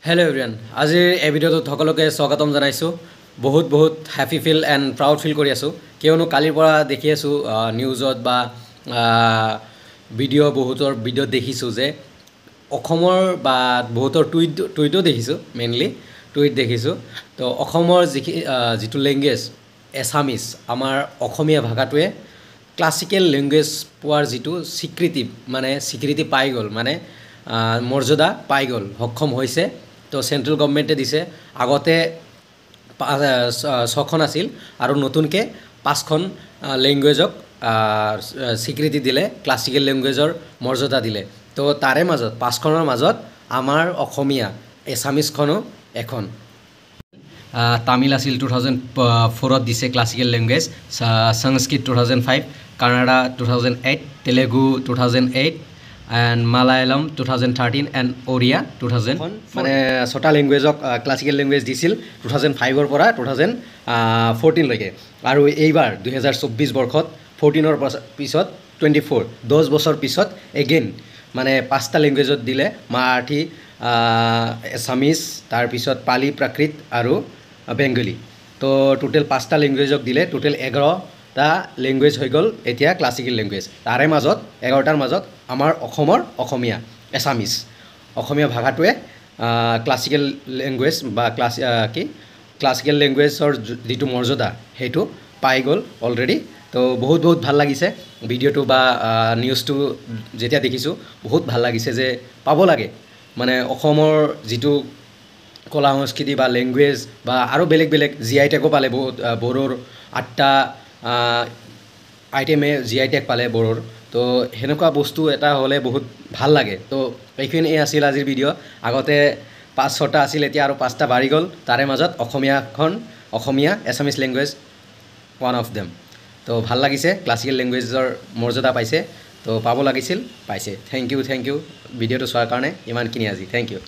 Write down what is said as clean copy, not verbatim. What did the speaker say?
Hello everyone. আজিৰ এই ভিডিঅ'টোত সকলোকে স্বাগতম জনাইছো। বহুত happy feel and proud feel কৰি আছো। কিয়নো কালিৰ পৰা দেখি আছো নিউজত বা বহুতৰ ভিডিঅ দেখিছো যে অসমৰ বা বহুতৰ টুইটো দেখিছো মেইনলি টুইট দেখিছো। তো অসমৰ যিটো ল্যাঙ্গুৱেজ এছামিজ আমাৰ অসমীয়া ভাষাটোৱে ক্লাসিক্যাল ল্যাঙ্গুৱেজ পোৱাৰ যিটো স্বীকৃতি পাই গ'ল মানে মৰ্যাদা পাই গ'ল সক্ষম হৈছে। তো সেন্ট্ৰেল গভৰ্নমেণ্টে দিছে আগতে 6খন আছিল আৰু নতুনকৈ 5খন ল্যাঙ্গুৱেজক স্বীকৃতি দিলে ক্লাসিক্যাল ল্যাঙ্গুৱেজৰ মৰ্যাদা দিলে। তো তাৰে মাজত 5খনৰ মাজত আমাৰ অসমীয়া এছামিজখনো এখন। তামিল আছিল 2004 দিছে classical language, Sanskrit 2005, Canada 2008, Telugu 2008 and Malayalam 2013 and Oriya 2000 মানে 6টা ল্যাঙ্গুৱেজক ক্লাসিক্যাল ল্যাঙ্গুৱেজ দিছিল 2005 পৰা 2014 লৈকে আৰু এইবাৰ 2024 বৰ্ষত 14ৰ পিছত 24 10 বছৰ পিছত এগেইন মানে 5টা ল্যাঙ্গুৱেজত দিলে মাৰাঠী, এছামিজ, তাৰ পিছত পালি, প্ৰাকৃত আৰু বেংগলী। তো টোটেল 5টা ল্যাঙ্গুৱেজক দিলে টোটেল 11টা ল্যাঙ্গুৱেজ হৈ গ'ল এতিয়া ক্লাসিক্যাল ল্যাঙ্গুৱেজ। তাৰে মাজত 11টাৰ মাজত আমাৰ অসমৰ অসমীয়া এছামিজ অসমীয়া ভাষাটোৱে ক্লাসিক্যাল ল্যাঙ্গুৱেজ বা ক্লাসিক্যাল ল্যাঙ্গুৱেজৰ যিটো মৰ্যাদা সেইটো পাই গ'ল অলৰেডি। তো বহুত ভাল লাগিছে ভিডিঅ'টো বা নিউজটো যেতিয়া দেখিছোঁ বহুত ভাল লাগিছে যে পাব লাগে মানে অসমৰ যিটো কলা সংস্কৃতি বা ল্যাঙ্গুৱেজ বা আৰু বেলেগ GI টেগো পালে বহুত বড়োৰ 8টা আইটেমে GI টেগ পালে বড়োৰ। তো সেনেকুৱা বস্তু এটা হ'লে বহুত ভাল লাগে। তো এইখিনি আছিল আজিৰ ভিডিঅ'। আগতে 5-6টা আছিল এতিয়া আৰু 5টা বাঢ়ি গ'ল। তাৰে মাজত Asomiya Assamese language one of them. তো ভাল লাগিছে ক্লাসিক্যাল ল্যাঙ্গুৱেজৰ মৰ্যাদা পাইছে। তো পাব লাগিছিল পাইছে। থেংক ইউ ভিডিঅ'টো চোৱাৰ কাৰণে ইমানখিনি আজি থেংক ইউ।